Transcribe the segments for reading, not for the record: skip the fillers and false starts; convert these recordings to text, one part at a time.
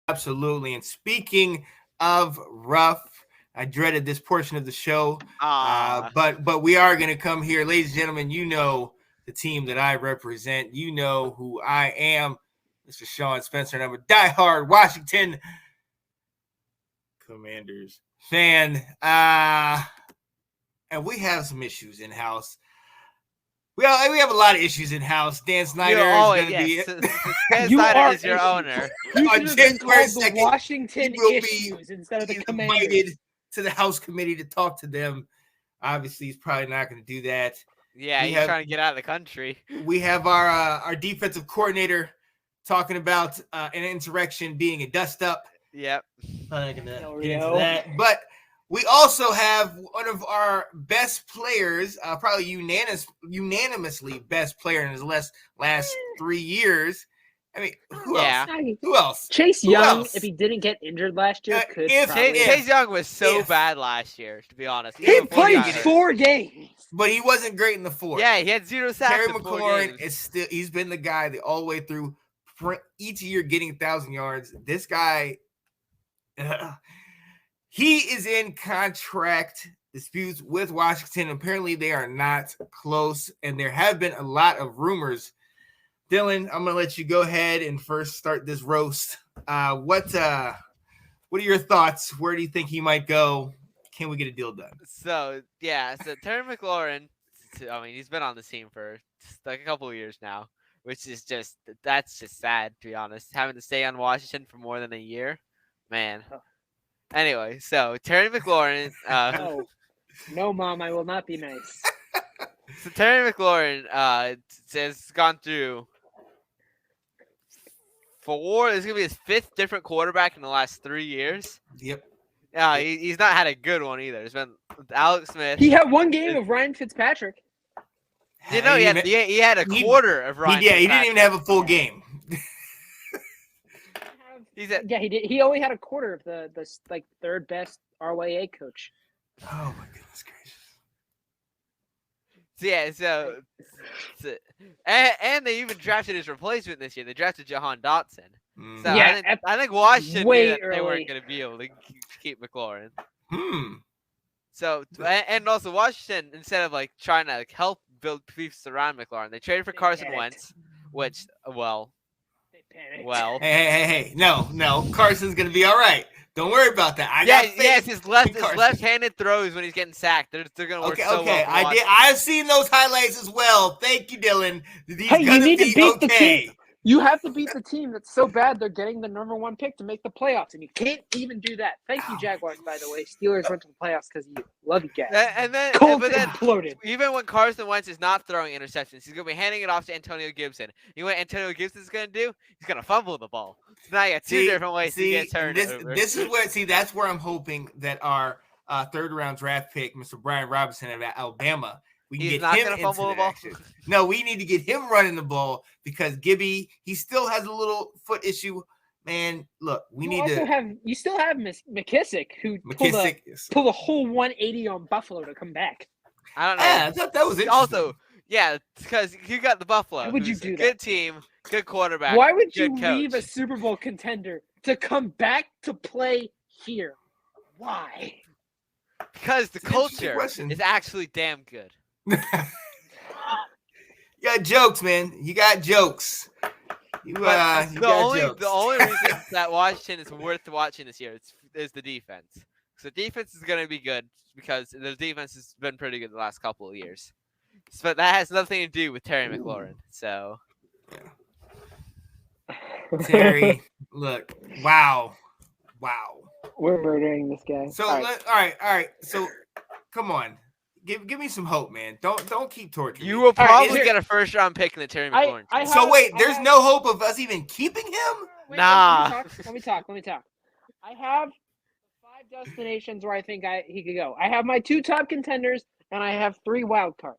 Absolutely. And speaking of rough, I dreaded this portion of the show, Ah, but we are going to come here, ladies and gentlemen. You know the team that I represent. You know who I am, Mr. Sean Spencer, and I'm a diehard Washington Commanders fan. And we have some issues in house. We have a lot of issues in house. Dan you Snyder is always going to yes. be Stan You Snyder are is your issues. owner. You on should have been January called the 2nd. Washington He will be Issues instead of the He's Commanders. invited to the House committee to talk to them. Obviously, he's probably not going to do that. Yeah, he's trying to get out of the country. We have our defensive coordinator talking about an insurrection being a dust up. Yep. I'm not going to get into that. But we also have one of our best players, probably unanimously best player in his last 3 years. I mean, who else? Who else? Chase Who Young, else? if he didn't get injured last year, could Chase Young was so bad last year, to be honest. He played 4 games. But he wasn't great in the 4th. Yeah, he had 0 sacks. Terry McLaurin he's been the guy all the way through each year getting 1,000 yards. This guy, he is in contract disputes with Washington. Apparently, they are not close, and there have been a lot of rumors. Dylan, I'm going to let you go ahead and first start this roast. What are your thoughts? Where do you think he might go? Can we get a deal done? So Terry McLaurin, I mean, he's been on the team for like a couple of years now, which is that's just sad, to be honest. Having to stay on Washington for more than a year, man. Anyway, so Terry McLaurin. No, Mom, I will not be nice. So Terry McLaurin has gone through this is gonna be his 5th different quarterback in the last 3 years. Yep. He's not had a good one either. It's been Alex Smith. He had 1 game of Ryan Fitzpatrick. You know, he had a quarter of Ryan. He didn't even have a full game. He did. He only had a quarter of the 3rd best RYA coach. Oh my goodness So gracious! and they even drafted his replacement this year. They drafted Jahan Dotson. So I think Washington knew that they weren't going to be able to keep McLaurin. So and also Washington, instead of trying to help build pieces around McLaurin, they traded for Carson Wentz, which Hey! No, Carson's going to be all right. Don't worry about that. It's his left-handed throws when he's getting sacked. They're going to work so well. I've seen those highlights as well. Thank you, Dylan. You need to beat the team. You have to beat the team that's so bad they're getting the number 1 pick to make the playoffs, and you can't even do that. Thank you, Jaguars, by the way. Steelers went to the playoffs because of you. Love you guys. And then imploded. Even when Carson Wentz is not throwing interceptions, he's going to be handing it off to Antonio Gibson. You know what Antonio Gibson's going to do? He's going to fumble the ball. So now you got 2 different ways to get turned over. That's where I'm hoping that our 3rd-round draft pick, Mr. Brian Robinson of Alabama, we can He's get not him going to fumble the ball? action. No, we need to get him running the ball because Gibby, he still has a little foot issue. Man, look, you still have McKissick, who pulled a whole 180 on Buffalo to come back. I don't know. Yeah, I thought that was interesting. Also, because you got the Buffalo. Why would you do that? Good team, good quarterback. Why would you coach. leave a Super Bowl contender to come back to play here? Why? Because the culture is actually damn good. You got jokes, man. You got jokes. The only reason that Washington is worth watching this year is the defense. So defense is going to be good because the defense has been pretty good the last couple of years. But that has nothing to do with Terry McLaurin. So, Terry, look, wow. We're murdering this guy. So all right. So, come on. Give me some hope, man. Don't keep torturing me. You will probably get a 1st-round pick in the Terry McLaurin. There's no hope of us even keeping him? Nah. Let me talk. I have 5 destinations where I think he could go. I have my 2 top contenders, and I have 3 wild cards.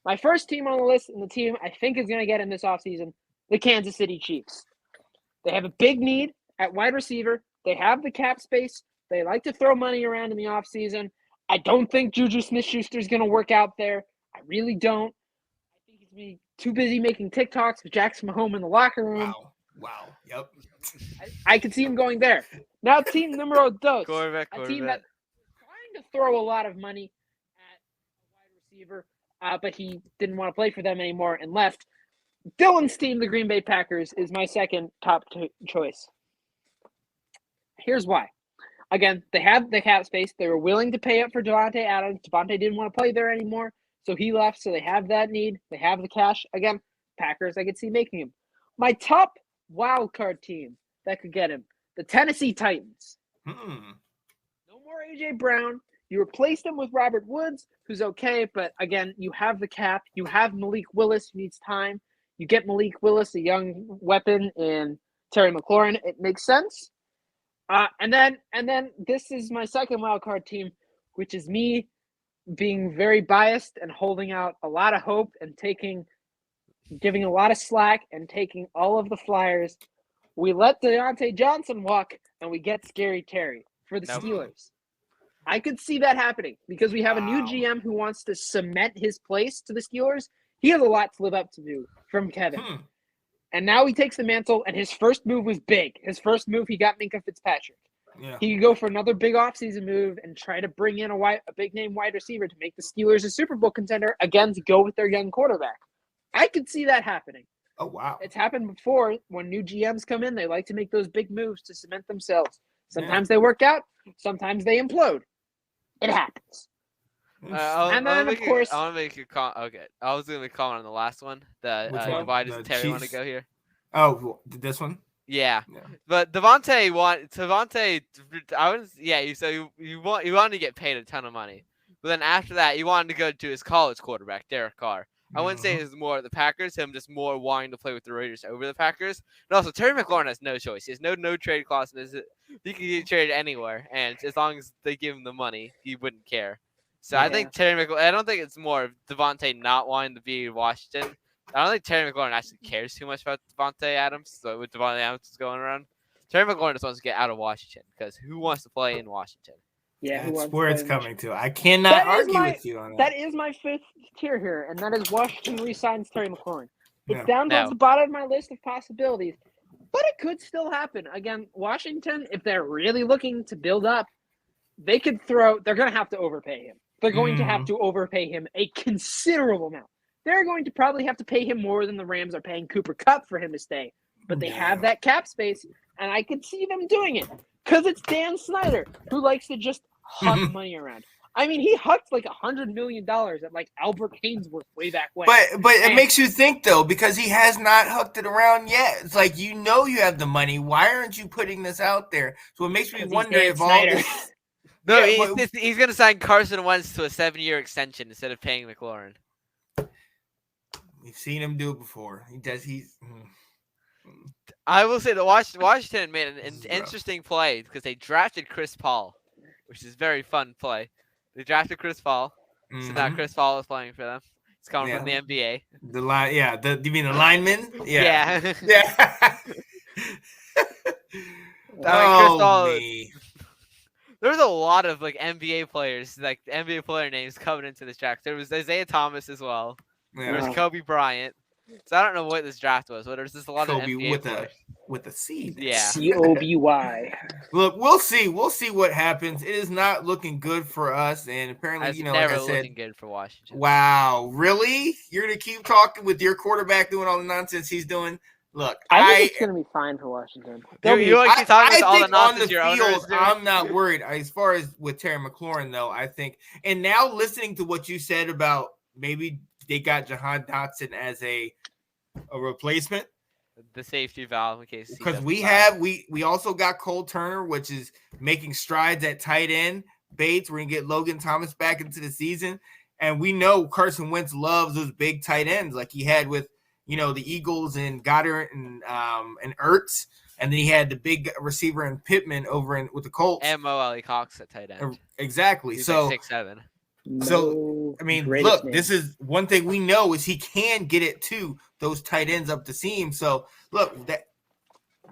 My first team on the list, and the team I think is going to get in this offseason, the Kansas City Chiefs. They have a big need at wide receiver. They have the cap space. They like to throw money around in the offseason. I don't think Juju Smith-Schuster is going to work out there. I really don't. I think he's going to be too busy making TikToks with Jackson Mahomes in the locker room. Wow. Yep. I could see him going there. Now, team numero dos. Quarterback. Team that trying to throw a lot of money at a wide receiver, but he didn't want to play for them anymore and left. Dylan's team, the Green Bay Packers, is my second top choice. Here's why. Again, they have the cap space. They were willing to pay up for Davante Adams. Davante didn't want to play there anymore, so he left. So they have that need. They have the cash. Again, Packers, I could see making him. My top wild card team that could get him, the Tennessee Titans. No more A.J. Brown. You replaced him with Robert Woods, who's okay, but again, you have the cap. You have Malik Willis, who needs time. You get Malik Willis, a young weapon, in Terry McLaurin. It makes sense. And then this is my second wild card team, which is me being very biased and holding out a lot of hope and giving a lot of slack and taking all of the flyers. We let Deontay Johnson walk and we get Scary Terry for the Steelers. I could see that happening because we have a new GM who wants to cement his place to the Steelers. He has a lot to live up to from Kevin. And now he takes the mantle, and his first move was big. His first move, he got Minkah Fitzpatrick. Yeah. He could go for another big offseason move and try to bring in a big-name wide receiver to make the Steelers a Super Bowl contender, again, to go with their young quarterback. I could see that happening. Oh, wow. It's happened before. When new GMs come in, they like to make those big moves to cement themselves. Sometimes they work out. Sometimes they implode. It happens. And then, of course, I want to make a comment. Okay, I was going to comment on the last one. Why does Terry want to go here? Oh, this one? Yeah. But Davante. You wanted to get paid a ton of money, but then after that, you wanted to go to his college quarterback, Derek Carr. I wouldn't say it's more the Packers, him just more wanting to play with the Raiders over the Packers. And also, Terry McLaurin has no choice. He has no trade clause. He can get traded anywhere, and as long as they give him the money, he wouldn't care. So I think Terry McLaurin. I don't think it's more of Davante not wanting to be in Washington. I don't think Terry McLaurin actually cares too much about Davante Adams. So with Davante Adams going around, Terry McLaurin just wants to get out of Washington because who wants to play in Washington? Yeah, that's where it's coming to. I cannot argue with you on that. That is my fifth tier here, and that is Washington re-signs Terry McLaurin. It's down towards the bottom of my list of possibilities, but it could still happen. Again, Washington, if they're really looking to build up, they're going to have to overpay him. They're going to have to overpay him a considerable amount. They're going to probably have to pay him more than the Rams are paying Cooper Kupp for him to stay. But they have that cap space, and I could see them doing it because it's Dan Snyder who likes to just huck money around. I mean, he hucked like $100 million at like Albert Haynesworth way back when. But it makes you think though, because he has not hucked it around yet. It's like you have the money. Why aren't you putting this out there? So it makes me wonder if all this. No, he's going to sign Carson Wentz to a 7-year extension instead of paying McLaurin. We've seen him do it before. I will say that Washington made an interesting play because they drafted Chris Paul, which is a very fun play. They drafted Chris Paul, so now Chris Paul is playing for them. He's coming from the NBA. You mean the lineman? Yeah. There was a lot of like NBA players, like NBA player names coming into this draft. There was Isaiah Thomas as well. Yeah. There was Kobe Bryant. So I don't know what this draft was, but there's just a lot of NBA players. With a C. Yeah. COBY. Look, we'll see. We'll see what happens. It is not looking good for us, and apparently, never like I said, looking good for Washington. Wow, really? You're gonna keep talking with your quarterback doing all the nonsense he's doing? Look, I think it's gonna be fine for Washington. You keep talking with all the nonsense your field, I'm not worried. As far as with Terry McLaurin, though, I think, and now listening to what you said about maybe they got Jahan Dotson as a replacement, the safety valve in case, because we also got Cole Turner, which is making strides at tight end. Bates, we're gonna get Logan Thomas back into the season, and we know Carson Wentz loves those big tight ends like he had with the Eagles and Goddard and Ertz, and then he had the big receiver in Pittman with the Colts. And Mo Alley Cox at tight end. Exactly. He's so like 6'7". So I mean, look, this is one thing we know is he can get it to those tight ends up the seam. So look,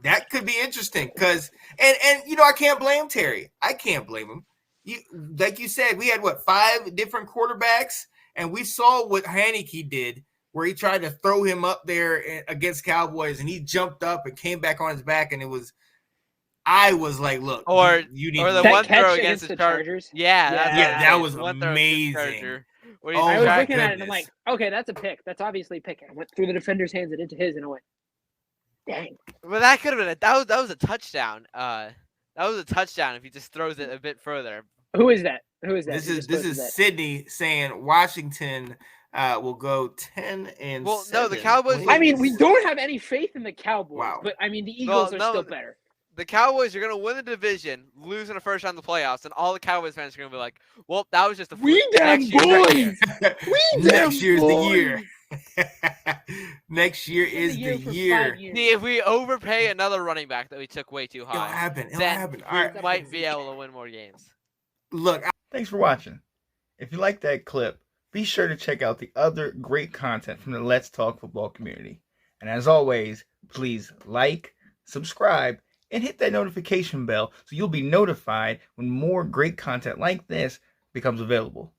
that could be interesting because and I can't blame Terry. I can't blame him. Like you said, we had 5 different quarterbacks, and we saw what Heinicke did, where he tried to throw him up there against Cowboys, and he jumped up and came back on his back, and I was like, look, you need the one throw against the Chargers. Yeah, that was amazing. I was looking at it and I'm like, okay, that's a pick. That's obviously a pick. I went through the defender's hands and into his, and I went, dang. Well, that could have been that was a touchdown. That was a touchdown if he just throws it a bit further. Who is that? This is Sydney saying Washington will go 10-7. Well, no, the Cowboys. I mean, we don't have any faith in the Cowboys, but I mean, the Eagles are still better. The Cowboys are going to win the division, lose in the first round of the playoffs, and all the Cowboys fans are going to be like, "Well, that was just a we damn boys. Next year's the year. Next year is the year. See, if we overpay another running back that we took way too high, it'll happen. We might be able to win more games. Look, thanks for watching. If you like that clip, be sure to check out the other great content from the Let's Talk Football community. And as always, please like, subscribe, and hit that notification bell so you'll be notified when more great content like this becomes available.